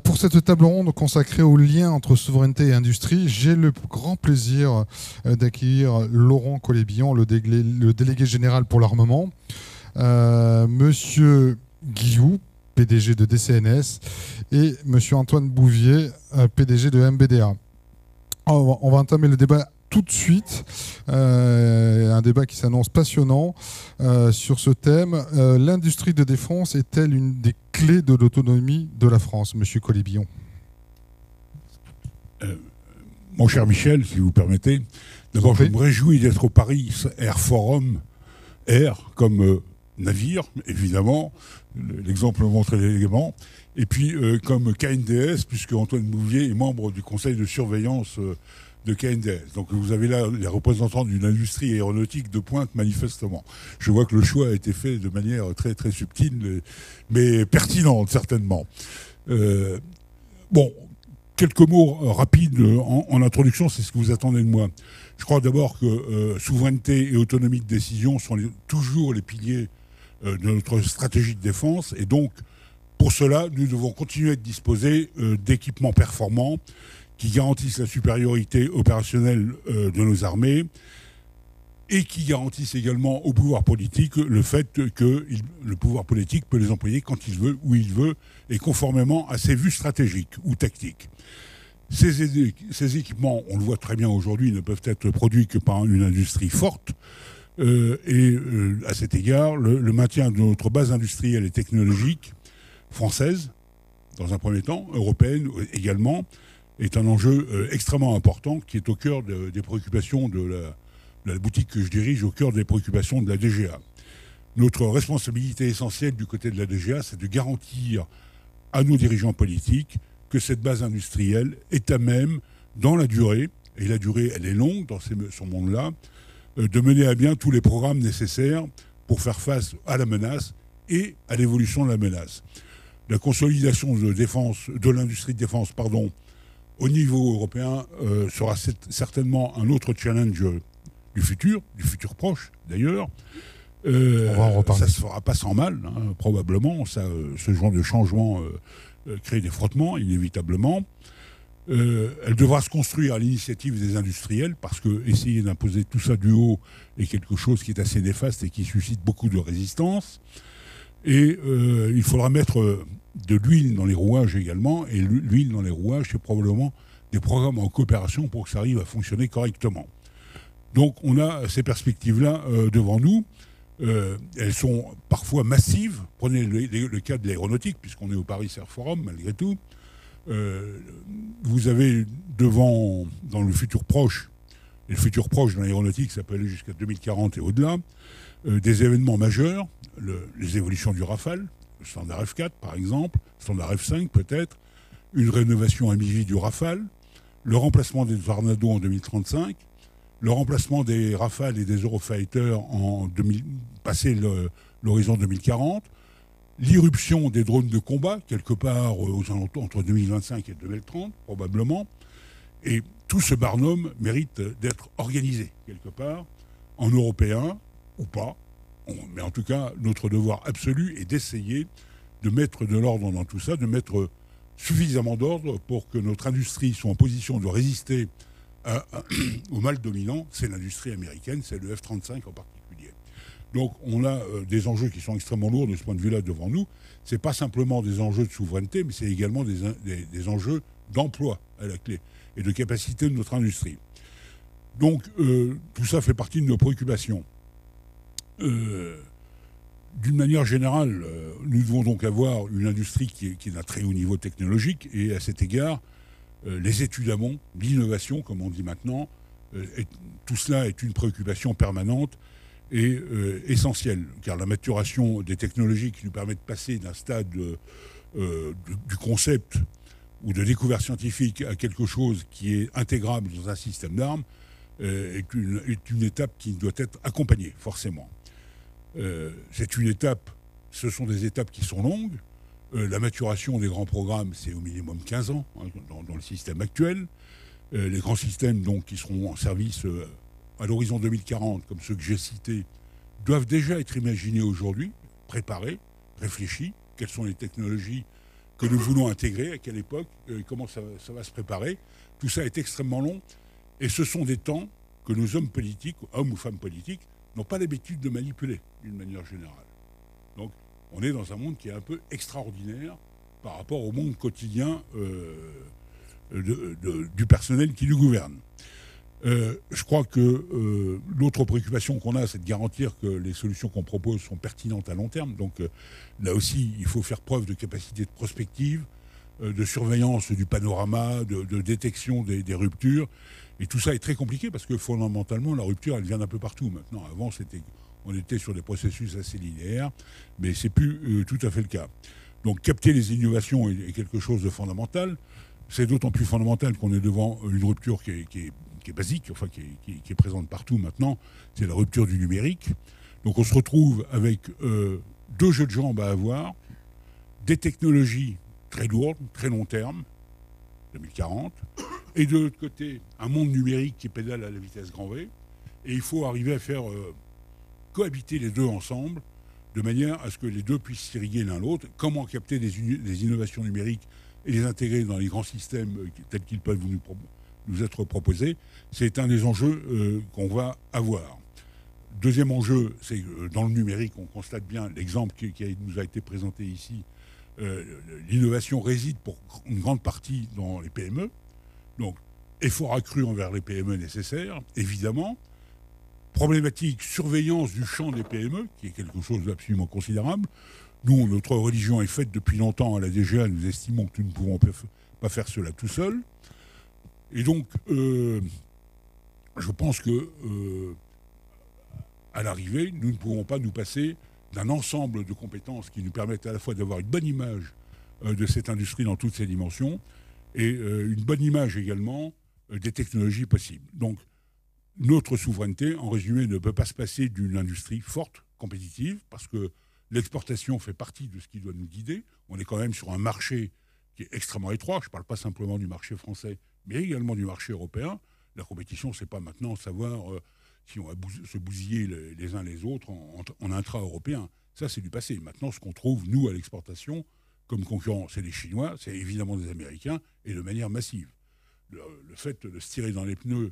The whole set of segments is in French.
Pour cette table ronde consacrée au lien entre souveraineté et industrie, j'ai le grand plaisir d'accueillir Laurent Collet-Billon, le délégué général pour l'armement, Monsieur Guillou, PDG de DCNS, et Monsieur Antoine Bouvier, PDG de MBDA. On va entamer le débat tout de suite, un débat qui s'annonce passionnant sur ce thème. L'industrie de défense est-elle une des clés de l'autonomie de la France, Monsieur Collet-Billon? Mon cher Michel, si vous permettez, d'abord je me réjouis d'être au Paris Air Forum, Air comme navire, évidemment, l'exemple montre l'élément, et puis comme KNDS, puisque Antoine Bouvier est membre du conseil de surveillance de KNDS. Donc vous avez là les représentants d'une industrie aéronautique de pointe, manifestement. Je vois que le choix a été fait de manière très très subtile, mais pertinente certainement. Bon, quelques mots rapides en introduction, c'est ce que vous attendez de moi. Je crois d'abord que souveraineté et autonomie de décision sont toujours les piliers de notre stratégie de défense, et donc pour cela, nous devons continuer de disposer d'équipements performants qui garantissent la supériorité opérationnelle de nos armées et qui garantissent également au pouvoir politique le fait que le pouvoir politique peut les employer quand il veut, où il veut, et conformément à ses vues stratégiques ou tactiques. Ces équipements, on le voit très bien aujourd'hui, ne peuvent être produits que par une industrie forte. À cet égard, le maintien de notre base industrielle et technologique française, dans un premier temps, européenne également, est un enjeu extrêmement important qui est au cœur des préoccupations de la boutique que je dirige, au cœur des préoccupations de la DGA. Notre responsabilité essentielle du côté de la DGA, c'est de garantir à nos dirigeants politiques que cette base industrielle est à même, dans la durée, et la durée elle est longue dans ce monde-là, de mener à bien tous les programmes nécessaires pour faire face à la menace et à l'évolution de la menace. La consolidation de l'industrie de défense, au niveau européen, sera certainement un autre challenge du futur proche d'ailleurs. On va en reparler. Ça ne se fera pas sans mal, hein, probablement. Ce genre de changement crée des frottements, inévitablement. Elle devra se construire à l'initiative des industriels, parce que essayer d'imposer tout ça du haut est quelque chose qui est assez néfaste et qui suscite beaucoup de résistance. Et il faudra mettre de l'huile dans les rouages également, et l'huile dans les rouages, c'est probablement des programmes en coopération pour que ça arrive à fonctionner correctement. Donc on a ces perspectives-là devant nous. Elles sont parfois massives. Prenez le cas de l'aéronautique, puisqu'on est au Paris Air Forum, malgré tout. Vous avez devant, dans le futur proche, et le futur proche dans l'aéronautique, ça peut aller jusqu'à 2040 et au-delà, des événements majeurs, les évolutions du Rafale, le standard F4 par exemple, le standard F5 peut-être, une rénovation à mi-vie du Rafale, le remplacement des Tornado en 2035, le remplacement des Rafales et des Eurofighter passé l'horizon 2040, l'irruption des drones de combat, quelque part aux alentours entre 2025 et 2030, probablement. Et tout ce barnum mérite d'être organisé, quelque part, en européen ou pas. Mais en tout cas, notre devoir absolu est d'essayer de mettre de l'ordre dans tout ça, de mettre suffisamment d'ordre pour que notre industrie soit en position de résister au mal dominant. C'est l'industrie américaine, c'est le F-35 en particulier. Donc on a des enjeux qui sont extrêmement lourds de ce point de vue-là devant nous. Ce n'est pas simplement des enjeux de souveraineté, mais c'est également des enjeux d'emploi à la clé et de capacité de notre industrie. Donc tout ça fait partie de nos préoccupations. D'une manière générale, nous devons donc avoir une industrie qui est d'un très haut niveau technologique, et à cet égard, les études amont, l'innovation, comme on dit maintenant, tout cela est une préoccupation permanente et essentielle, car la maturation des technologies qui nous permettent de passer d'un stade du concept ou de découverte scientifique à quelque chose qui est intégrable dans un système d'armes est une étape qui doit être accompagnée, forcément. C'est une étape, ce sont des étapes qui sont longues. La maturation des grands programmes, c'est au minimum 15 ans dans le système actuel. Les grands systèmes donc, qui seront en service à l'horizon 2040, comme ceux que j'ai cités, doivent déjà être imaginés aujourd'hui, préparés, réfléchis. Quelles sont les technologies que nous voulons intégrer, à quelle époque, comment ça va se préparer. Tout ça est extrêmement long et ce sont des temps que nos hommes politiques, hommes ou femmes politiques, n'ont pas l'habitude de manipuler d'une manière générale. Donc on est dans un monde qui est un peu extraordinaire par rapport au monde quotidien du personnel qui nous gouverne. Je crois que l'autre préoccupation qu'on a, c'est de garantir que les solutions qu'on propose sont pertinentes à long terme. Donc là aussi, il faut faire preuve de capacité de prospective, de surveillance du panorama, de détection des ruptures. Et tout ça est très compliqué parce que fondamentalement, la rupture, elle vient d'un peu partout maintenant. Avant, on était sur des processus assez linéaires, mais c'est plus tout à fait le cas. Donc capter les innovations est quelque chose de fondamental. C'est d'autant plus fondamental qu'on est devant une rupture qui est basique, enfin qui est présente partout maintenant, c'est la rupture du numérique. Donc on se retrouve avec deux jeux de jambes à avoir, des technologies très lourdes, très long terme, 2040, et de l'autre côté, un monde numérique qui pédale à la vitesse grand V, et il faut arriver à faire cohabiter les deux ensemble, de manière à ce que les deux puissent s'irriguer l'un l'autre. Comment capter des innovations numériques et les intégrer dans les grands systèmes tels qu'ils peuvent nous être proposés, c'est un des enjeux qu'on va avoir. Deuxième enjeu, c'est dans le numérique, on constate bien l'exemple qui nous a été présenté ici. L'innovation réside pour une grande partie dans les PME. Donc, effort accru envers les PME nécessaire, évidemment. Problématique, surveillance du champ des PME, qui est quelque chose d'absolument considérable. Nous, notre religion est faite depuis longtemps à la DGA, nous estimons que nous ne pouvons pas faire cela tout seul. Et donc, je pense que à l'arrivée, nous ne pouvons pas nous passer d'un ensemble de compétences qui nous permettent à la fois d'avoir une bonne image de cette industrie dans toutes ses dimensions et une bonne image également des technologies possibles. Donc, notre souveraineté, en résumé, ne peut pas se passer d'une industrie forte, compétitive, parce que l'exportation fait partie de ce qui doit nous guider. On est quand même sur un marché qui est extrêmement étroit. Je ne parle pas simplement du marché français, mais également du marché européen. La compétition, ce n'est pas maintenant savoir si on va se bousiller les uns les autres en intra-européen. Ça, c'est du passé. Maintenant, ce qu'on trouve, nous, à l'exportation, comme concurrents, c'est les Chinois, c'est évidemment des Américains, et de manière massive. Le fait de se tirer dans les pneus,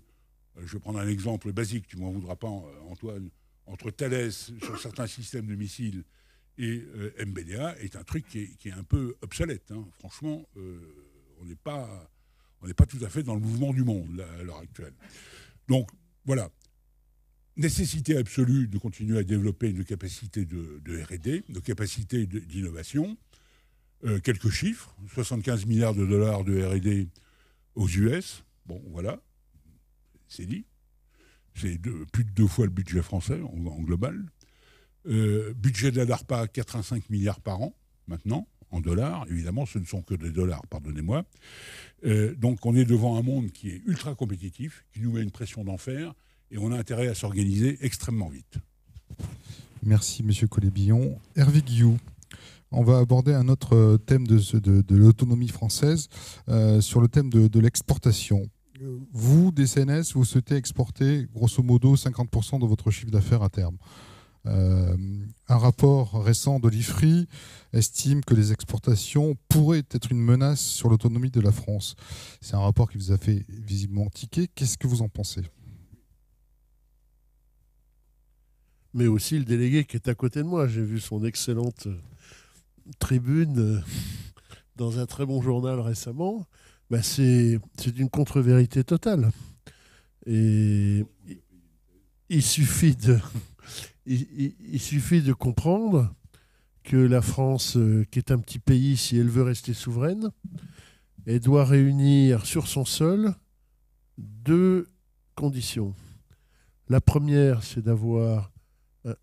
je vais prendre un exemple basique, tu ne m'en voudras pas, Antoine, entre Thales, sur certains systèmes de missiles, et MBDA, est un truc qui est un peu obsolète. Hein. Franchement, on n'est pas tout à fait dans le mouvement du monde là, à l'heure actuelle. Donc, voilà. Nécessité absolue de continuer à développer une capacité de R&D, de capacité d'innovation. Quelques chiffres, 75 milliards de dollars de R&D aux US. Bon, voilà, c'est dit. C'est plus de 2 fois le budget français en global. Budget de la DARPA, 85 milliards par an, maintenant, en dollars. Évidemment, ce ne sont que des dollars, pardonnez-moi. Donc, on est devant un monde qui est ultra compétitif, qui nous met une pression d'enfer, et on a intérêt à s'organiser extrêmement vite. Merci, M. Collet-Billon. Hervé Guillou, on va aborder un autre thème de l'autonomie française, sur le thème de l'exportation. Vous, DCNS, vous souhaitez exporter grosso modo 50% de votre chiffre d'affaires à terme. Un rapport récent de l'IFRI estime que les exportations pourraient être une menace sur l'autonomie de la France. C'est un rapport qui vous a fait visiblement tiquer. Qu'est-ce que vous en pensez ? Mais aussi le délégué qui est à côté de moi. J'ai vu son excellente tribune dans un très bon journal récemment. Ben c'est une contre-vérité totale. Et il suffit de comprendre que la France, qui est un petit pays, si elle veut rester souveraine, elle doit réunir sur son sol 2 conditions. La première, c'est d'avoir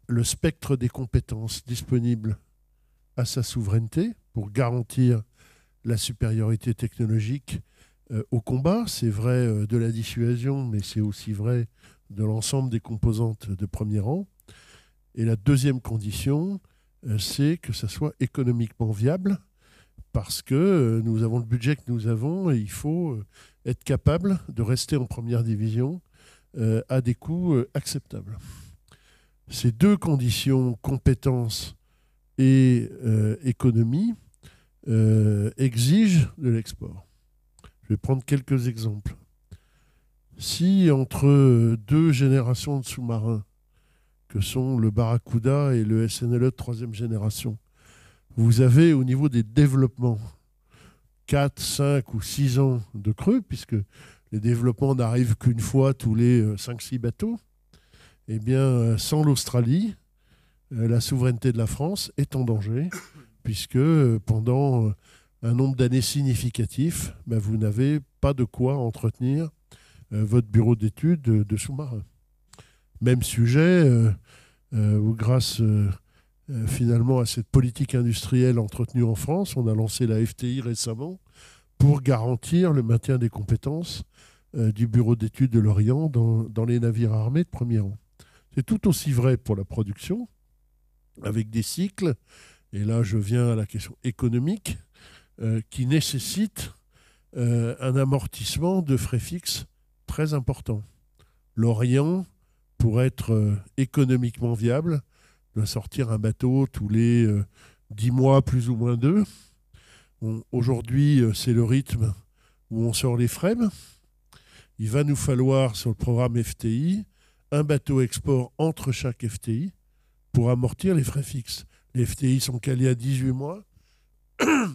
le spectre des compétences disponibles à sa souveraineté pour garantir la supériorité technologique au combat. C'est vrai de la dissuasion, mais c'est aussi vrai de l'ensemble des composantes de premier rang. Et la deuxième condition, c'est que ça soit économiquement viable, parce que nous avons le budget que nous avons et il faut être capable de rester en première division à des coûts acceptables. Ces 2 conditions, compétences et économie, exigent de l'export. Je vais prendre quelques exemples. Si entre deux générations de sous-marins, que sont le Barracuda et le SNLE de troisième génération, vous avez au niveau des développements 4, 5 ou 6 ans de creux, puisque les développements n'arrivent qu'une fois tous les 5-6 bateaux, eh bien, sans l'Australie, la souveraineté de la France est en danger, puisque pendant un nombre d'années significatif, vous n'avez pas de quoi entretenir votre bureau d'études de sous-marins. Même sujet, grâce finalement à cette politique industrielle entretenue en France, on a lancé la FTI récemment pour garantir le maintien des compétences du bureau d'études de l'Orient dans les navires armés de premier rang. C'est tout aussi vrai pour la production, avec des cycles, et là je viens à la question économique, qui nécessitent un amortissement de frais fixes très important. L'Orient, pour être économiquement viable, doit sortir un bateau tous les 10 mois, plus ou moins 2. Aujourd'hui, c'est le rythme où on sort les frêmes. Il va nous falloir, sur le programme FTI, un bateau export entre chaque FTI pour amortir les frais fixes. Les FTI sont calés à 18 mois.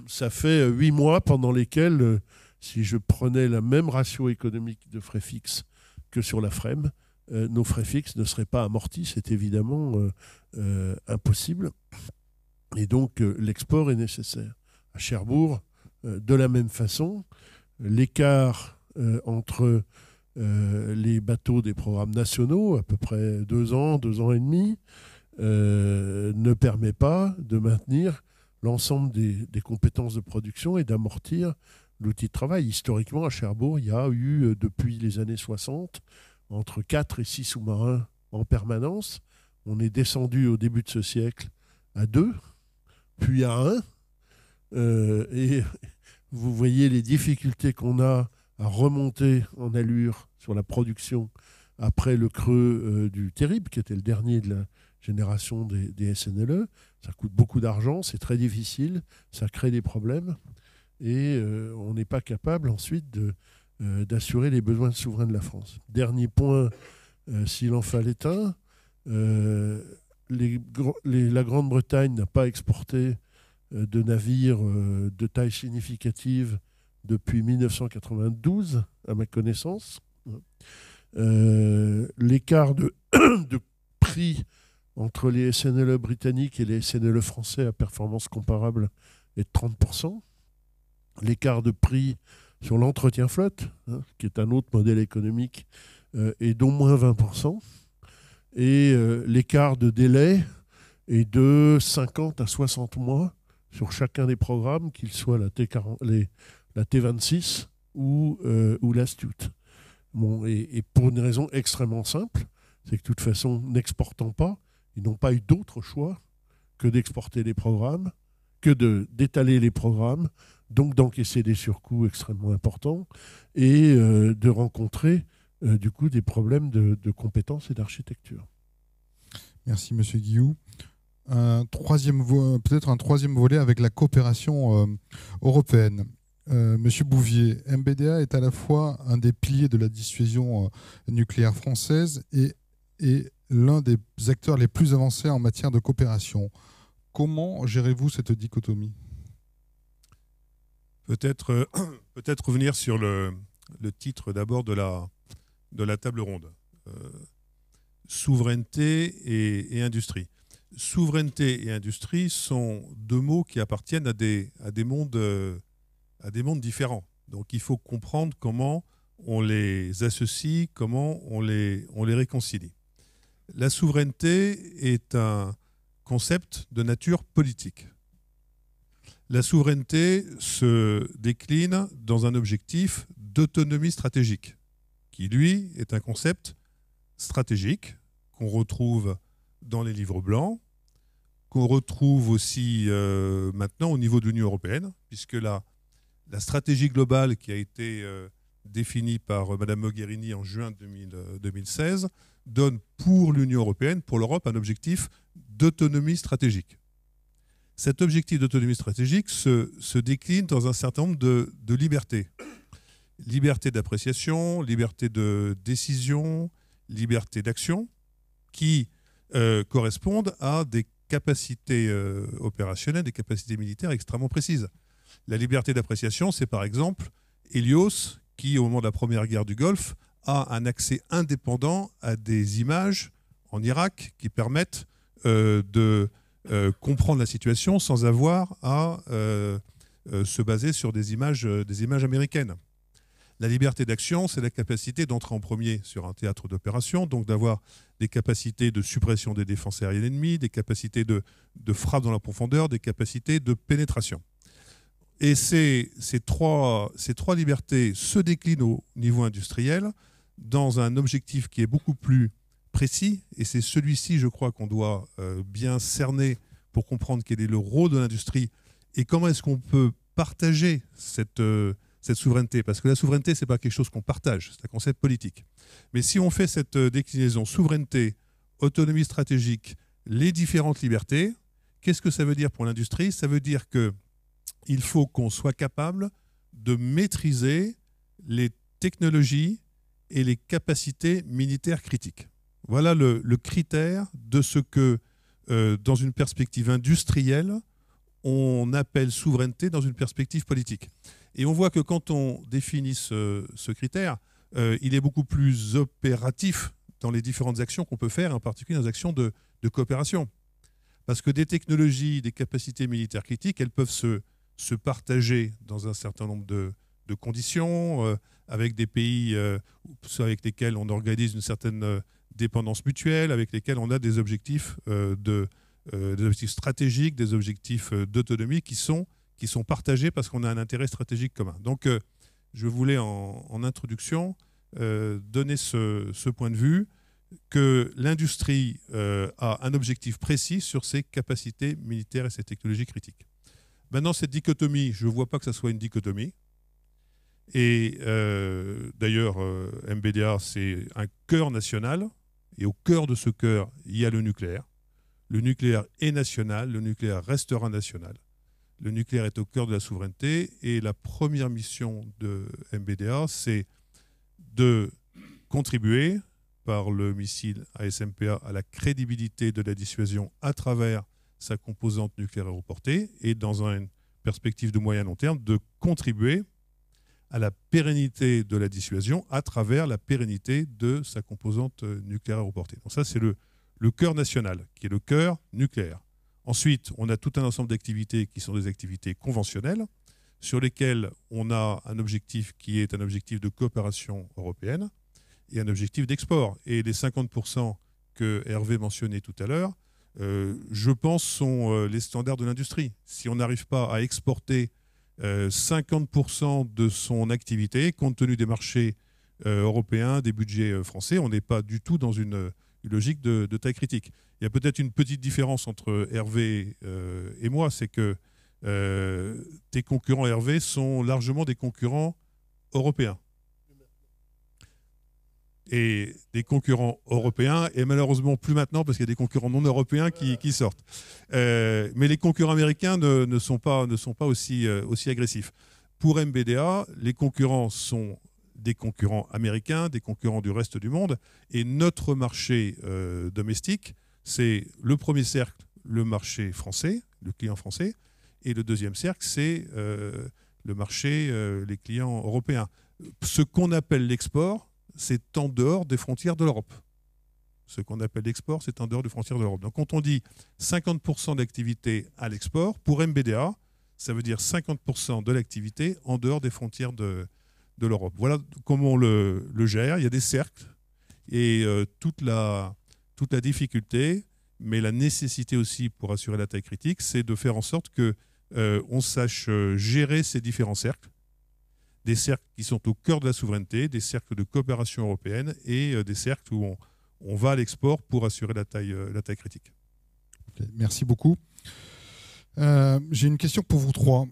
Ça fait 8 mois pendant lesquels, si je prenais la même ratio économique de frais fixes que sur la FREM, nos frais fixes ne seraient pas amortis. C'est évidemment impossible. Et donc, l'export est nécessaire. À Cherbourg, de la même façon, l'écart entre les bateaux des programmes nationaux, à peu près 2 ans, 2 ans et demi, ne permet pas de maintenir l'ensemble des compétences de production et d'amortir l'outil de travail. Historiquement, à Cherbourg, il y a eu, depuis les années 60, entre 4 et 6 sous-marins en permanence. On est descendu au début de ce siècle à 2, puis à 1. Et vous voyez les difficultés qu'on a à remonter en allure sur la production après le creux du Terrible, qui était le dernier de la génération des SNLE. Ça coûte beaucoup d'argent, c'est très difficile, ça crée des problèmes, et on n'est pas capable ensuite d'assurer les besoins souverains de la France. Dernier point, s'il en fallait un, la Grande-Bretagne n'a pas exporté de navires de taille significative depuis 1992, à ma connaissance. L'écart de prix entre les SNLE britanniques et les SNLE français à performance comparable est de 30%. L'écart de prix sur l'entretien flotte, qui est un autre modèle économique, est d'au moins 20%. Et l'écart de délai est de 50 à 60 mois sur chacun des programmes, qu'il soit la T26 ou l'Astute. Bon, et pour une raison extrêmement simple, c'est que de toute façon, n'exportant pas, ils n'ont pas eu d'autre choix que d'exporter les programmes, que d'étaler les programmes, donc d'encaisser des surcoûts extrêmement importants et de rencontrer du coup des problèmes de compétences et d'architecture. Merci Monsieur Guillou. Peut-être un troisième volet avec la coopération européenne. Monsieur Bouvier, MBDA est à la fois un des piliers de la dissuasion nucléaire française et l'un des acteurs les plus avancés en matière de coopération. Comment gérez-vous cette dichotomie ? Peut-être revenir sur le titre d'abord de la table ronde. Souveraineté et industrie. Souveraineté et industrie sont deux mots qui appartiennent à des mondes différents. Donc il faut comprendre comment on les associe, comment on les réconcilie. La souveraineté est un concept de nature politique. La souveraineté se décline dans un objectif d'autonomie stratégique, qui lui est un concept stratégique qu'on retrouve dans les livres blancs, qu'on retrouve aussi maintenant au niveau de l'Union européenne, puisque la stratégie globale qui a été définie par Mme Mogherini en juin 2016 donne pour l'Union européenne, pour l'Europe, un objectif d'autonomie stratégique. cet objectif d'autonomie stratégique se décline dans un certain nombre de libertés. Liberté d'appréciation, liberté de décision, liberté d'action, qui correspondent à des capacités opérationnelles, des capacités militaires extrêmement précises. La liberté d'appréciation, c'est par exemple Helios, qui au moment de la première guerre du Golfe a un accès indépendant à des images en Irak qui permettent de comprendre la situation sans avoir à se baser sur des images américaines. La liberté d'action, c'est la capacité d'entrer en premier sur un théâtre d'opération, donc d'avoir des capacités de suppression des défenses aériennes ennemies, des capacités de frappe dans la profondeur, des capacités de pénétration. Et ces trois libertés se déclinent au niveau industriel dans un objectif qui est beaucoup plus précis, et c'est celui-ci, je crois, qu'on doit bien cerner pour comprendre quel est le rôle de l'industrie et comment est-ce qu'on peut partager cette souveraineté, parce que la souveraineté, ce n'est pas quelque chose qu'on partage, c'est un concept politique. Mais si on fait cette déclinaison souveraineté, autonomie stratégique, les différentes libertés, qu'est-ce que ça veut dire pour l'industrie? Ça veut dire qu'il faut qu'on soit capable de maîtriser les technologies et les capacités militaires critiques. Voilà le critère de ce que, dans une perspective industrielle, on appelle souveraineté dans une perspective politique. Et on voit que quand on définit ce critère, il est beaucoup plus opératif dans les différentes actions qu'on peut faire, en particulier dans les actions de coopération. Parce que des technologies, des capacités militaires critiques, elles peuvent se partager dans un certain nombre de conditions, avec des pays avec lesquels on organise une certaine dépendance mutuelle, avec lesquels on a des objectifs des objectifs stratégiques, des objectifs d'autonomie qui sont partagés parce qu'on a un intérêt stratégique commun. Donc, je voulais en introduction donner ce point de vue que l'industrie a un objectif précis sur ses capacités militaires et ses technologies critiques. Maintenant, cette dichotomie, je ne vois pas que ça soit une dichotomie. Et d'ailleurs, MBDA, c'est un cœur national. Et au cœur de ce cœur, il y a le nucléaire. Le nucléaire est national, le nucléaire restera national. Le nucléaire est au cœur de la souveraineté et la première mission de MBDA, c'est de contribuer par le missile ASMPA à la crédibilité de la dissuasion à travers sa composante nucléaire aéroportée et dans une perspective de moyen long terme, de contribuer à la pérennité de la dissuasion à travers la pérennité de sa composante nucléaire aéroportée. Donc ça, c'est le cœur national, qui est le cœur nucléaire. Ensuite, on a tout un ensemble d'activités qui sont des activités conventionnelles, sur lesquelles on a un objectif qui est un objectif de coopération européenne et un objectif d'export. Et les 50% que Hervé mentionnait tout à l'heure, je pense, sont les standards de l'industrie. Si on n'arrive pas à exporter 50% de son activité, compte tenu des marchés européens, des budgets français, on n'est pas du tout dans une logique de taille critique. Il y a peut-être une petite différence entre Hervé et moi, c'est que tes concurrents Hervé sont largement des concurrents européens. Et des concurrents européens, et malheureusement plus maintenant parce qu'il y a des concurrents non européens qui sortent. Mais les concurrents américains ne sont pas aussi agressifs. Pour MBDA, les concurrents sont des concurrents américains, des concurrents du reste du monde, et notre marché domestique, c'est le premier cercle, le marché français, le client français, et le deuxième cercle, c'est le marché, les clients européens. Ce qu'on appelle l'export, c'est en dehors des frontières de l'Europe. Ce qu'on appelle l'export, c'est en dehors des frontières de l'Europe. Donc quand on dit 50% d'activité à l'export, pour MBDA, ça veut dire 50% de l'activité en dehors des frontières de l'Europe. Voilà comment on le gère. Il y a des cercles et toute la difficulté, mais la nécessité aussi pour assurer la taille critique, c'est de faire en sorte qu'on sache gérer ces différents cercles. Des cercles qui sont au cœur de la souveraineté, des cercles de coopération européenne et des cercles où on va à l'export pour assurer la taille critique. Okay, merci beaucoup. J'ai une question pour vous trois.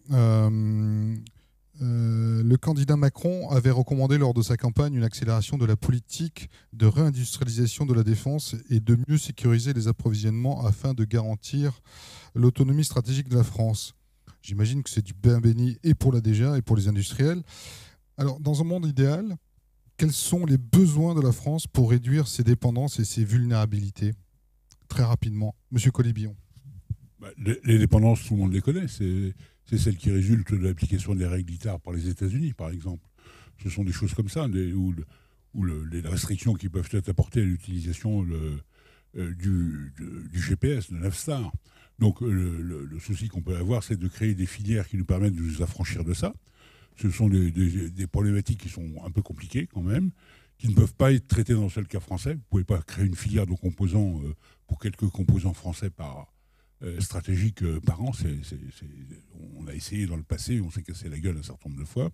Le Le candidat Macron avait recommandé lors de sa campagne une accélération de la politique de réindustrialisation de la défense et de mieux sécuriser les approvisionnements afin de garantir l'autonomie stratégique de la France. J'imagine que c'est du pain béni et pour la DGA et pour les industriels. Alors, dans un monde idéal, quels sont les besoins de la France pour réduire ses dépendances et ses vulnérabilités? Très rapidement. Monsieur Colibillon. Les dépendances, tout le monde les connaît. C'est celles qui résultent de l'application des règles d'ITAR par les États-Unis, par exemple. Ce sont des choses comme ça, où les restrictions qui peuvent être apportées à l'utilisation du GPS, de Navstar. Donc le souci qu'on peut avoir, c'est de créer des filières qui nous permettent de nous affranchir de ça. Ce sont des problématiques qui sont un peu compliquées quand même, qui ne peuvent pas être traitées dans le seul cas français. Vous ne pouvez pas créer une filière de composants pour quelques composants français stratégiques par an. On a essayé dans le passé, on s'est cassé la gueule un certain nombre de fois.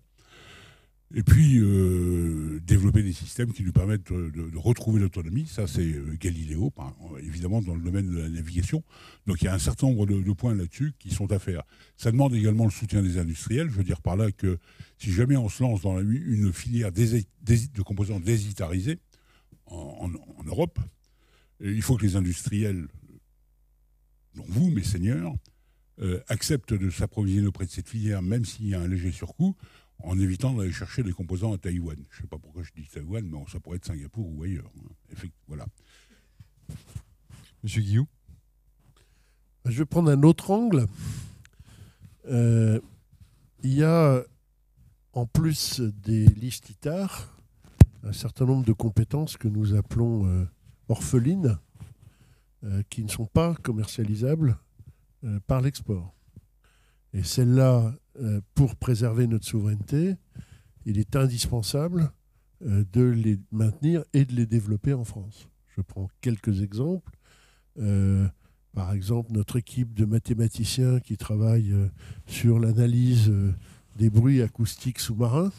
Et puis, développer des systèmes qui nous permettent de retrouver l'autonomie. Ça, c'est Galileo, évidemment, dans le domaine de la navigation. Donc, il y a un certain nombre de points là-dessus qui sont à faire. Ça demande également le soutien des industriels. Je veux dire par là que si jamais on se lance dans une filière de composants désitarisés en Europe, il faut que les industriels, dont vous, mes seigneurs, acceptent de s'approvisionner auprès de cette filière, même s'il y a un léger surcoût, en évitant d'aller chercher les composants à Taïwan. Je ne sais pas pourquoi je dis Taïwan, mais ça pourrait être Singapour ou ailleurs. Voilà. Monsieur Guillou. Je vais prendre un autre angle. Il y a, en plus des listes ITAR, un certain nombre de compétences que nous appelons orphelines, qui ne sont pas commercialisables par l'export. Et celles-là, pour préserver notre souveraineté, il est indispensable de les maintenir et de les développer en France. Je prends quelques exemples. Par exemple, notre équipe de mathématiciens qui travaille sur l'analyse des bruits acoustiques sous-marins,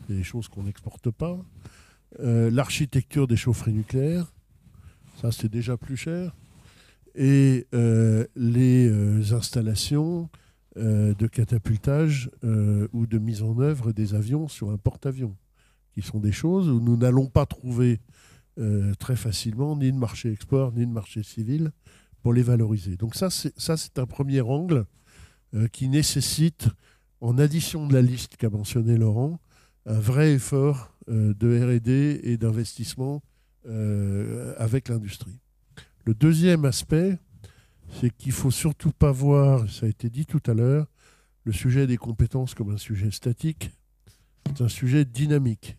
c'est des choses qu'on n'exporte pas. L'architecture des chaufferies nucléaires, ça c'est déjà plus cher. Et les installations de catapultage ou de mise en œuvre des avions sur un porte-avions, qui sont des choses où nous n'allons pas trouver très facilement ni de marché export, ni de marché civil pour les valoriser. Donc ça, c'est un premier angle qui nécessite, en addition de la liste qu'a mentionné Laurent, un vrai effort de R&D et d'investissement avec l'industrie. Le deuxième aspect, c'est qu'il ne faut surtout pas voir, ça a été dit tout à l'heure, le sujet des compétences comme un sujet statique, c'est un sujet dynamique.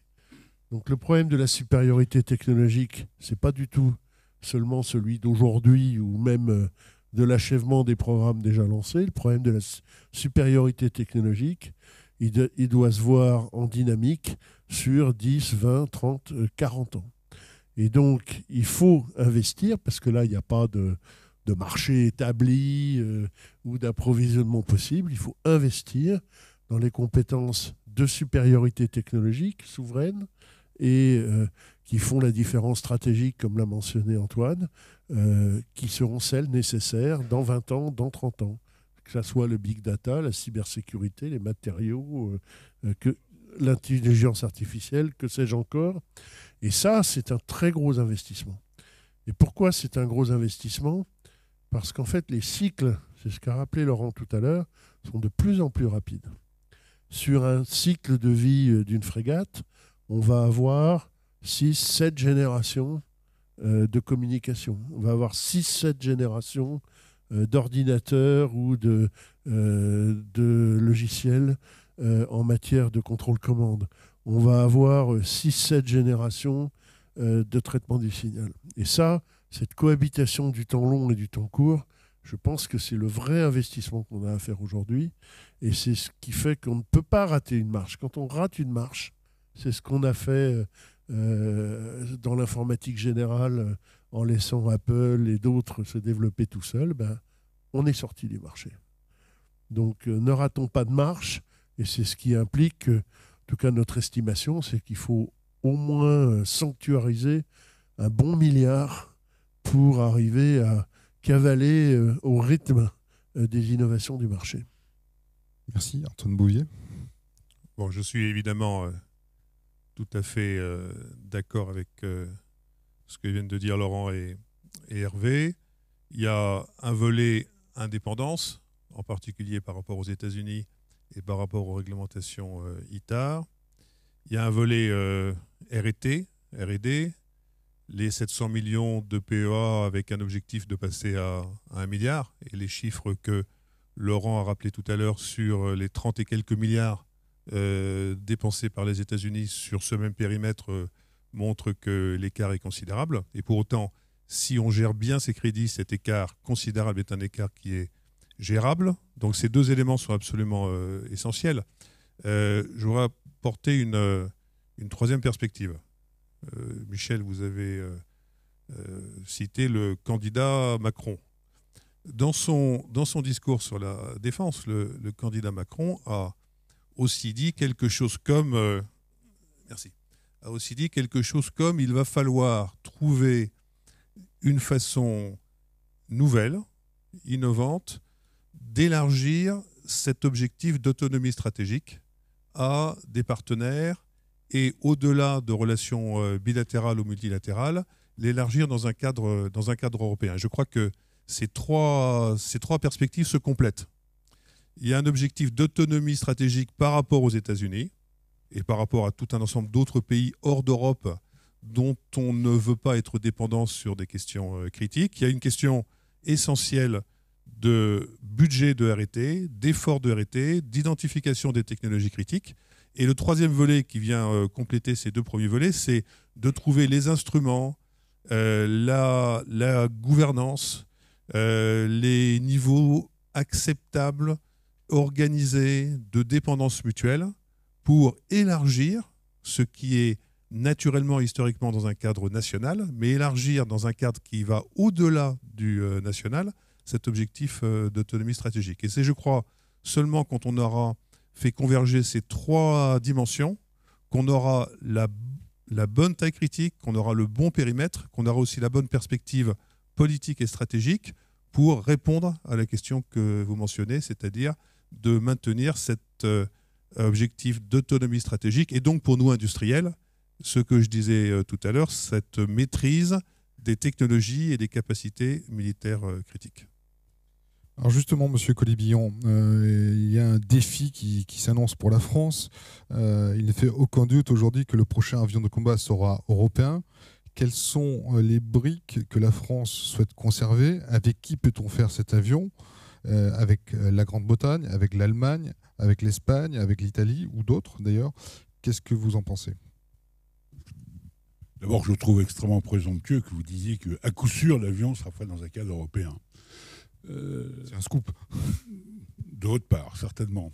Donc le problème de la supériorité technologique, ce n'est pas du tout seulement celui d'aujourd'hui ou même de l'achèvement des programmes déjà lancés. Le problème de la supériorité technologique, il doit se voir en dynamique sur 10, 20, 30, 40 ans. Et donc, il faut investir, parce que là, il n'y a pas de marché établi ou d'approvisionnement possible. Il faut investir dans les compétences de supériorité technologique souveraine et qui font la différence stratégique, comme l'a mentionné Antoine, qui seront celles nécessaires dans 20 ans, dans 30 ans. Que ce soit le big data, la cybersécurité, les matériaux, l'intelligence artificielle, que sais-je encore. Et ça, c'est un très gros investissement. Et pourquoi c'est un gros investissement ? Parce qu'en fait, les cycles, c'est ce qu'a rappelé Laurent tout à l'heure, sont de plus en plus rapides. Sur un cycle de vie d'une frégate, on va avoir 6-7 générations de communication. On va avoir 6-7 générations d'ordinateurs ou de logiciels en matière de contrôle-commande. On va avoir 6-7 générations de traitement du signal. Et ça, cette cohabitation du temps long et du temps court, je pense que c'est le vrai investissement qu'on a à faire aujourd'hui. Et c'est ce qui fait qu'on ne peut pas rater une marche. Quand on rate une marche, c'est ce qu'on a fait dans l'informatique générale en laissant Apple et d'autres se développer tout seuls, on est sorti du marché. Donc ne ratons pas de marche, et c'est ce qui implique, en tout cas notre estimation, c'est qu'il faut au moins sanctuariser un bon milliard pour arriver à cavaler au rythme des innovations du marché. Merci, Antoine Bouvier. Bon, je suis évidemment tout à fait d'accord avec ce que viennent de dire Laurent et Hervé. Il y a un volet indépendance, en particulier par rapport aux États-Unis et par rapport aux réglementations ITAR. Il y a un volet R&D, les 700 millions de PEA avec un objectif de passer à 1 milliard. Et les chiffres que Laurent a rappelés tout à l'heure sur les 30 et quelques milliards dépensés par les États-Unis sur ce même périmètre montrent que l'écart est considérable. Et pour autant, si on gère bien ces crédits, cet écart considérable est un écart qui est gérable. Donc ces deux éléments sont absolument essentiels. Je voudrais apporter une troisième perspective. Michel, vous avez cité le candidat Macron. Dans son discours sur la défense, le candidat Macron a aussi dit quelque chose comme il va falloir trouver une façon nouvelle, innovante, d'élargir cet objectif d'autonomie stratégique à des partenaires et au-delà de relations bilatérales ou multilatérales, l'élargir dans un cadre européen. Je crois que ces trois perspectives se complètent. Il y a un objectif d'autonomie stratégique par rapport aux États-Unis et par rapport à tout un ensemble d'autres pays hors d'Europe dont on ne veut pas être dépendant sur des questions critiques. Il y a une question essentielle de budget de R&D, d'effort de R&D, d'identification des technologies critiques. Et le troisième volet qui vient compléter ces deux premiers volets, c'est de trouver les instruments, la gouvernance, les niveaux acceptables, organisés de dépendance mutuelle pour élargir ce qui est naturellement, historiquement, dans un cadre national, mais élargir dans un cadre qui va au-delà du national, cet objectif d'autonomie stratégique. Et c'est, je crois, seulement quand on aura fait converger ces trois dimensions, qu'on aura la bonne taille critique, qu'on aura le bon périmètre, qu'on aura aussi la bonne perspective politique et stratégique pour répondre à la question que vous mentionnez, c'est-à-dire de maintenir cet objectif d'autonomie stratégique et donc pour nous industriels, ce que je disais tout à l'heure, cette maîtrise des technologies et des capacités militaires critiques. Alors justement, Monsieur Colibillon, il y a un défi qui s'annonce pour la France. Il ne fait aucun doute aujourd'hui que le prochain avion de combat sera européen. Quelles sont les briques que la France souhaite conserver? Avec qui peut-on faire cet avion? Avec la Grande-Bretagne, avec l'Allemagne, avec l'Espagne, avec l'Italie ou d'autres d'ailleurs. Qu'est-ce que vous en pensez? D'abord, je trouve extrêmement présomptueux que vous disiez qu'à coup sûr, l'avion sera fait dans un cadre européen. C'est un scoop. D'autre part, certainement.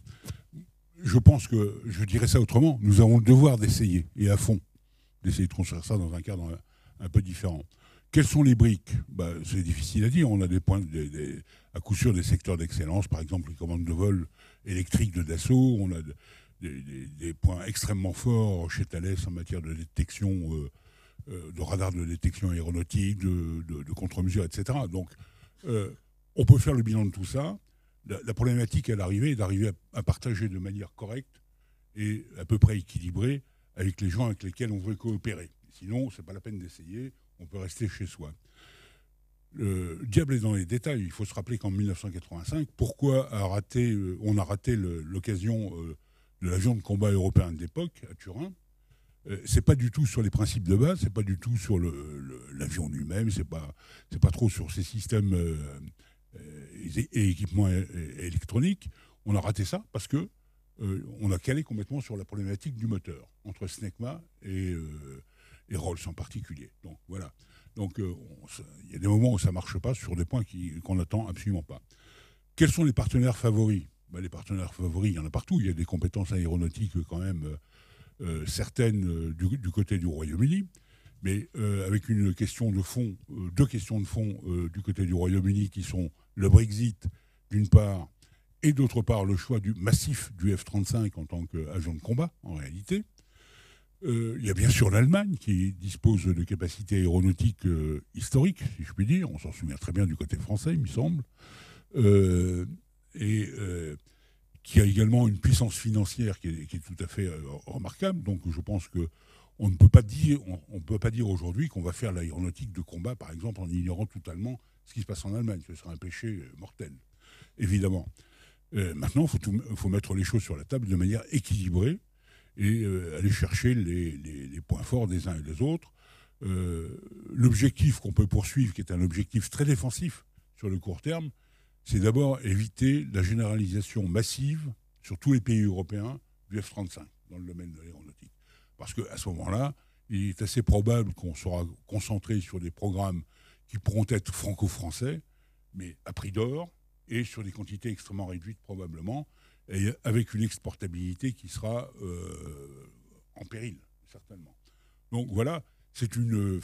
Je pense que, je dirais ça autrement, nous avons le devoir d'essayer, et à fond, d'essayer de construire ça dans un cadre un peu différent. Quelles sont les briques? C'est difficile à dire. On a des points, à coup sûr, des secteurs d'excellence, par exemple les commandes de vol électriques de Dassault. On a des points extrêmement forts chez Thales en matière de détection, de radar de détection aéronautique, de contre-mesures, etc. Donc, on peut faire le bilan de tout ça. La problématique à l'arrivée est d'arriver à partager de manière correcte et à peu près équilibrée avec les gens avec lesquels on veut coopérer. Sinon, ce n'est pas la peine d'essayer, on peut rester chez soi. Le diable est dans les détails. Il faut se rappeler qu'en 1985, pourquoi on a raté l'occasion de l'avion de combat européen de l'époque, à Turin? C'est pas du tout sur les principes de base, c'est pas du tout sur l'avion lui-même, c'est pas trop sur ses systèmes et équipements électroniques. On a raté ça parce que on a calé complètement sur la problématique du moteur, entre Snecma et Rolls en particulier. Donc voilà. Donc il y a des moments où ça ne marche pas sur des points qu'on n'attend absolument pas. Quels sont les partenaires favoris? Les partenaires favoris, il y en a partout. Il y a des compétences aéronautiques quand même certaines du côté du Royaume-Uni, mais avec une question de fond, deux questions de fond du côté du Royaume-Uni qui sont le Brexit d'une part et d'autre part le choix massif du F-35 en tant qu'avion de combat en réalité. Il y a bien sûr l'Allemagne qui dispose de capacités aéronautiques historiques, si je puis dire. On s'en souvient très bien du côté français, il me semble. qui a également une puissance financière qui est tout à fait remarquable. Donc je pense qu'on ne peut pas dire, aujourd'hui qu'on va faire l'aéronautique de combat, par exemple, en ignorant totalement ce qui se passe en Allemagne. Ce serait un péché mortel, évidemment. Maintenant, il faut mettre les choses sur la table de manière équilibrée et aller chercher les points forts des uns et des autres. L'objectif qu'on peut poursuivre, qui est un objectif très défensif sur le court terme, c'est d'abord éviter la généralisation massive sur tous les pays européens du F-35 dans le domaine de l'aéronautique. Parce qu'à ce moment-là, il est assez probable qu'on sera concentré sur des programmes qui pourront être franco-français, mais à prix d'or, et sur des quantités extrêmement réduites probablement, et avec une exportabilité qui sera en péril, certainement. Donc voilà, c'est une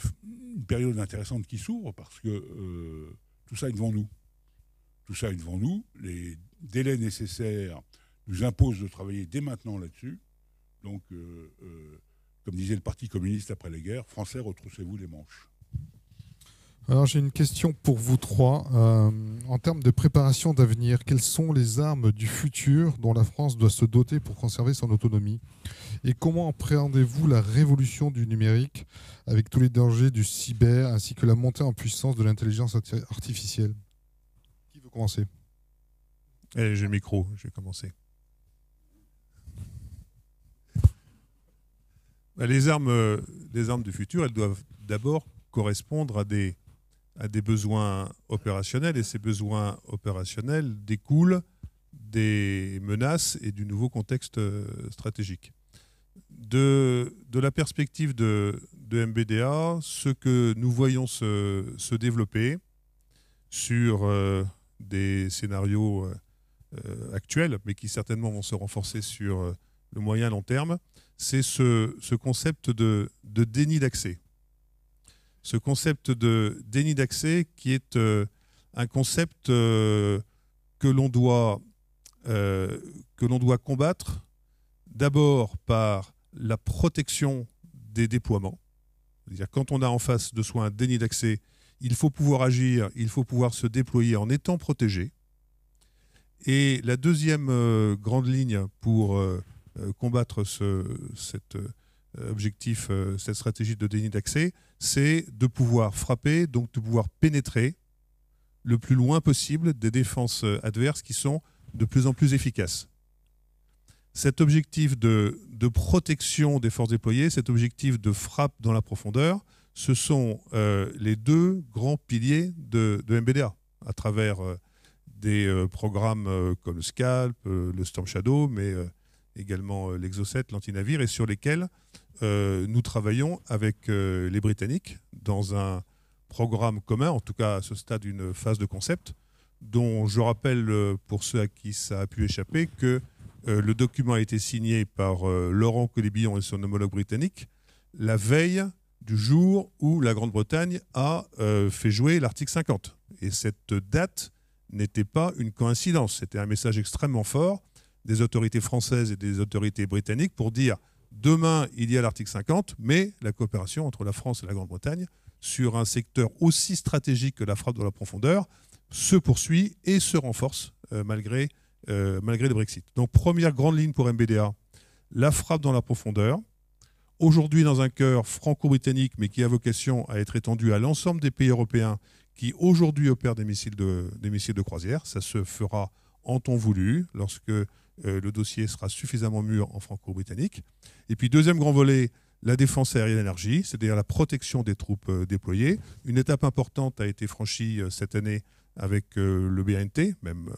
période intéressante qui s'ouvre parce que tout ça est devant nous. Tout ça est devant nous. Les délais nécessaires nous imposent de travailler dès maintenant là-dessus. Donc, comme disait le Parti communiste après la guerre, Français, retroussez-vous les manches. Alors j'ai une question pour vous trois. En termes de préparation d'avenir, quelles sont les armes du futur dont la France doit se doter pour conserver son autonomie? Et comment appréhendez-vous la révolution du numérique avec tous les dangers du cyber ainsi que la montée en puissance de l'intelligence artificielle? Qui veut commencer? J'ai le micro, je vais commencer. Les armes du futur, elles doivent d'abord correspondre à des besoins opérationnels, et ces besoins opérationnels découlent des menaces et du nouveau contexte stratégique. De la perspective de MBDA, ce que nous voyons se développer sur des scénarios actuels, mais qui certainement vont se renforcer sur le moyen long terme, c'est ce concept de déni d'accès. Ce concept de déni d'accès qui est un concept que l'on doit combattre d'abord par la protection des déploiements. C'est-à-dire quand on a en face de soi un déni d'accès, il faut pouvoir agir, il faut pouvoir se déployer en étant protégé. Et la deuxième grande ligne pour combattre cet objectif, cette stratégie de déni d'accès, c'est de pouvoir frapper, donc de pouvoir pénétrer le plus loin possible des défenses adverses qui sont de plus en plus efficaces. Cet objectif de protection des forces déployées, cet objectif de frappe dans la profondeur, ce sont les deux grands piliers de MBDA, à travers des programmes comme le Scalp, le Storm Shadow, mais également l'Exocet, l'antinavire, et sur lesquels nous travaillons avec les Britanniques dans un programme commun, en tout cas à ce stade une phase de concept, dont je rappelle pour ceux à qui ça a pu échapper que le document a été signé par Laurent Collet-Billon et son homologue britannique la veille du jour où la Grande-Bretagne a fait jouer l'article 50. Et cette date n'était pas une coïncidence, c'était un message extrêmement fort des autorités françaises et des autorités britanniques pour dire demain il y a l'article 50, mais la coopération entre la France et la Grande-Bretagne sur un secteur aussi stratégique que la frappe dans la profondeur se poursuit et se renforce malgré le Brexit. Donc première grande ligne pour MBDA, la frappe dans la profondeur, aujourd'hui dans un cœur franco-britannique, mais qui a vocation à être étendu à l'ensemble des pays européens qui aujourd'hui opèrent des missiles de croisière. Ça se fera en temps voulu, lorsque le dossier sera suffisamment mûr en franco-britannique. Et puis deuxième grand volet, la défense aérienne énergie, c'est-à-dire la protection des troupes déployées. Une étape importante a été franchie cette année avec le BNT, même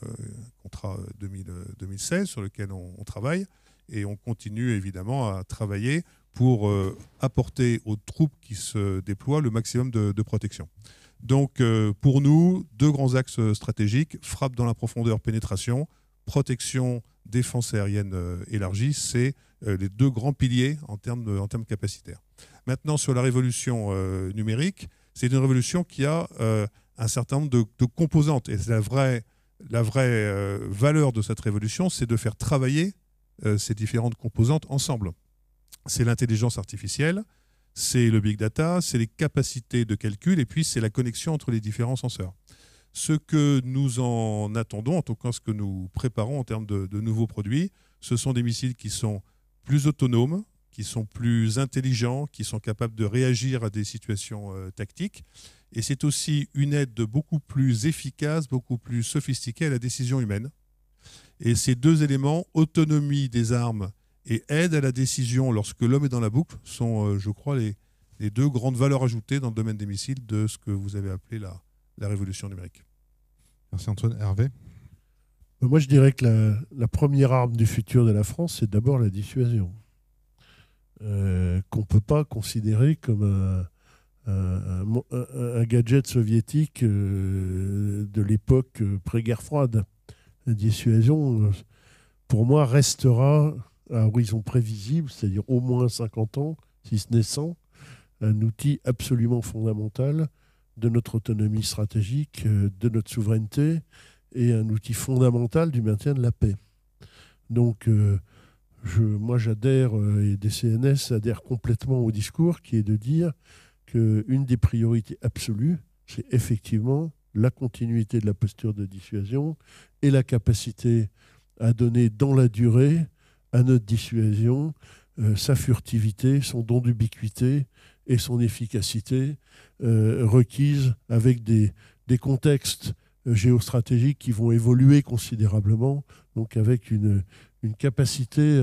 contrat 2016 sur lequel on travaille. Et on continue évidemment à travailler pour apporter aux troupes qui se déploient le maximum de protection. Donc pour nous, deux grands axes stratégiques, frappe dans la profondeur, pénétration, protection, défense aérienne élargie, c'est les deux grands piliers en termes capacitaires. Maintenant, sur la révolution numérique, c'est une révolution qui a un certain nombre de composantes. Et la vraie valeur de cette révolution, c'est de faire travailler ces différentes composantes ensemble. C'est l'intelligence artificielle, c'est le big data, c'est les capacités de calcul, et puis c'est la connexion entre les différents senseurs. Ce que nous en attendons, en tout cas ce que nous préparons en termes de nouveaux produits, ce sont des missiles qui sont plus autonomes, qui sont plus intelligents, qui sont capables de réagir à des situations tactiques. Et c'est aussi une aide beaucoup plus efficace, beaucoup plus sophistiquée à la décision humaine. Et ces deux éléments, autonomie des armes et aide à la décision lorsque l'homme est dans la boucle, sont, je crois, les deux grandes valeurs ajoutées dans le domaine des missiles de ce que vous avez appelé la révolution numérique. Merci Antoine. Hervé? Moi, je dirais que la première arme du futur de la France, c'est d'abord la dissuasion. Qu'on ne peut pas considérer comme un gadget soviétique de l'époque pré-guerre froide. La dissuasion, pour moi, restera à horizon prévisible, c'est-à-dire au moins 50 ans, si ce n'est 100, un outil absolument fondamental de notre autonomie stratégique, de notre souveraineté, et un outil fondamental du maintien de la paix. Donc, moi j'adhère, et DCNS adhère complètement au discours qui est de dire qu'une des priorités absolues, c'est effectivement la continuité de la posture de dissuasion et la capacité à donner dans la durée à notre dissuasion sa furtivité, son don d'ubiquité et son efficacité requise avec des contextes géostratégiques qui vont évoluer considérablement, donc avec une capacité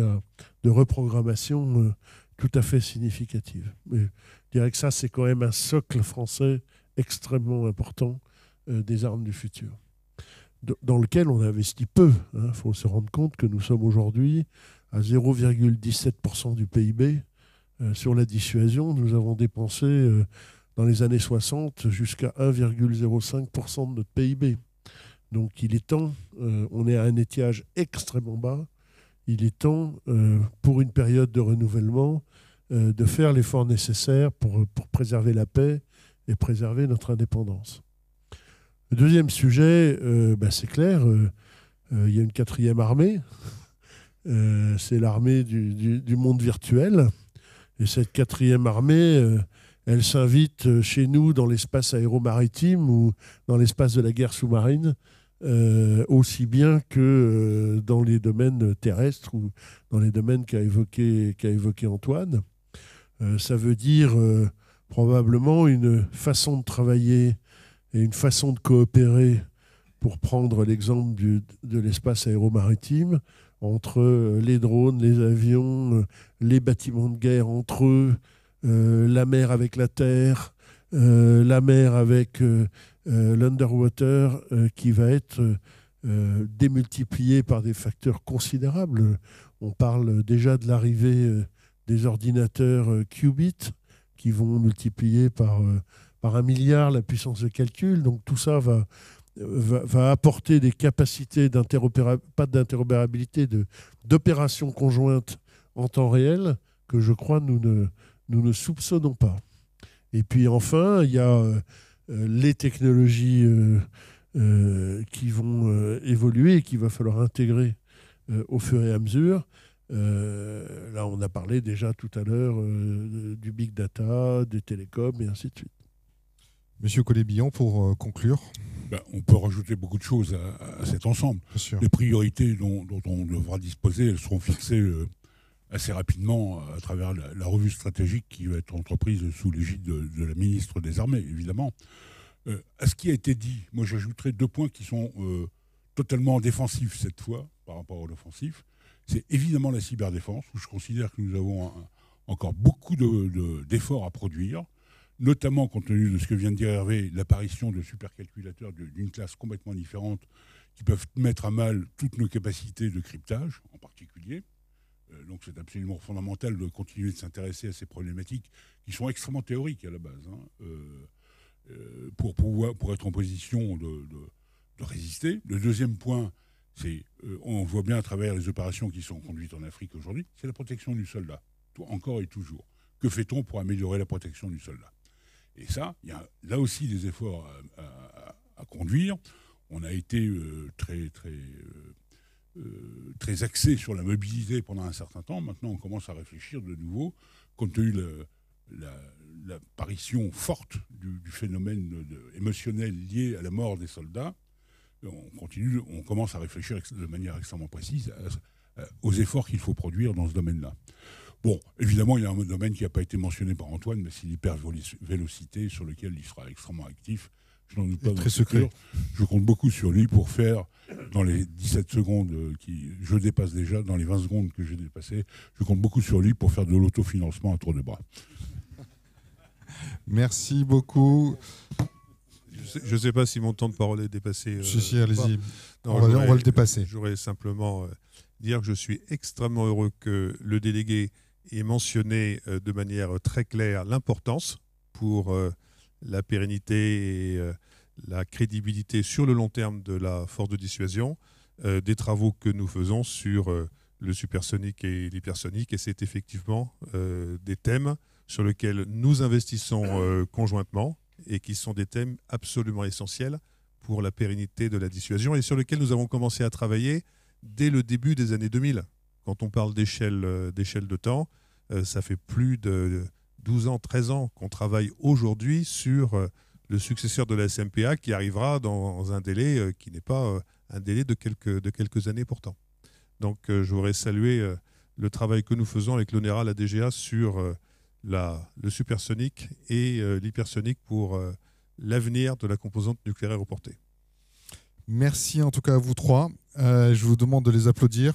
de reprogrammation tout à fait significative. Mais je dirais que ça, c'est quand même un socle français extrêmement important des armes du futur, dans lequel on investit peu. Il faut se rendre compte que nous sommes aujourd'hui à 0,17% du PIB. Sur la dissuasion, nous avons dépensé dans les années 60 jusqu'à 1,05% de notre PIB. Donc il est temps, on est à un étiage extrêmement bas, il est temps, pour une période de renouvellement, de faire l'effort nécessaire pour préserver la paix et préserver notre indépendance. Le deuxième sujet, c'est clair, il y a une quatrième armée, c'est l'armée du monde virtuel. Et cette quatrième armée, elle s'invite chez nous dans l'espace aéromaritime ou dans l'espace de la guerre sous-marine, aussi bien que dans les domaines terrestres ou dans les domaines qu'a évoqué Antoine. Ça veut dire probablement une façon de travailler et une façon de coopérer, pour prendre l'exemple de l'espace aéromaritime, entre les drones, les avions, les bâtiments de guerre entre eux, la mer avec la terre, la mer avec l'underwater, qui va être démultiplié par des facteurs considérables. On parle déjà de l'arrivée des ordinateurs qubit qui vont multiplier par 1 milliard la puissance de calcul. Donc tout ça va apporter des capacités pas d'interopérabilité, d'opérations conjointes en temps réel que je crois nous ne soupçonnons pas. Et puis enfin, il y a les technologies qui vont évoluer et qu'il va falloir intégrer au fur et à mesure. Là, on a parlé déjà tout à l'heure du big data, des télécoms et ainsi de suite. Monsieur Collet-Billon, pour conclure. On peut rajouter beaucoup de choses à cet ensemble. Bien sûr. Les priorités dont on devra disposer, elles seront fixées assez rapidement à travers la revue stratégique qui va être entreprise sous l'égide de la ministre des Armées, évidemment. À ce qui a été dit, moi j'ajouterai 2 points qui sont totalement défensifs cette fois par rapport à l'offensif. C'est évidemment la cyberdéfense, où je considère que nous avons encore beaucoup d'efforts à produire, notamment compte tenu de ce que vient de dire Hervé, l'apparition de supercalculateurs d'une classe complètement différente qui peuvent mettre à mal toutes nos capacités de cryptage en particulier. Donc c'est absolument fondamental de continuer de s'intéresser à ces problématiques qui sont extrêmement théoriques à la base, pour être en position de résister. Le deuxième point, c'est, on voit bien à travers les opérations qui sont conduites en Afrique aujourd'hui, c'est la protection du soldat, encore et toujours. Que fait-on pour améliorer la protection du soldat ? Et ça, il y a là aussi des efforts à conduire. On a été très axé sur la mobilité pendant un certain temps. Maintenant, on commence à réfléchir de nouveau, compte tenu l'apparition forte du phénomène émotionnel lié à la mort des soldats, on commence à réfléchir de manière extrêmement précise aux efforts qu'il faut produire dans ce domaine-là. Bon, évidemment, il y a un domaine qui n'a pas été mentionné par Antoine, mais c'est l'hypervélocité, sur lequel il sera extrêmement actif. Je n'en doute pas. Très secret. Je compte beaucoup sur lui pour faire, dans les 17 secondes je dépasse déjà, dans les 20 secondes que j'ai dépassées, je compte beaucoup sur lui pour faire de l'autofinancement à tour de bras. Merci beaucoup. Je ne sais pas si mon temps de parole est dépassé. Si, allez-y. Non, on va le dépasser. J'aurais simplement dire que je suis extrêmement heureux que le délégué ait mentionné de manière très claire l'importance pour la pérennité et la crédibilité sur le long terme de la force de dissuasion des travaux que nous faisons sur le supersonique et l'hypersonique. Et c'est effectivement des thèmes sur lesquels nous investissons conjointement et qui sont des thèmes absolument essentiels pour la pérennité de la dissuasion et sur lesquels nous avons commencé à travailler dès le début des années 2000. Quand on parle d'échelle de temps, ça fait plus de 12 ans, 13 ans qu'on travaille aujourd'hui sur le successeur de la SMPA qui arrivera dans un délai qui n'est pas un délai de quelques années pourtant. Donc je voudrais saluer le travail que nous faisons avec l'ONERA, la DGA sur le supersonique et l'hypersonique pour l'avenir de la composante nucléaire aéroportée. Merci en tout cas à vous trois. Je vous demande de les applaudir.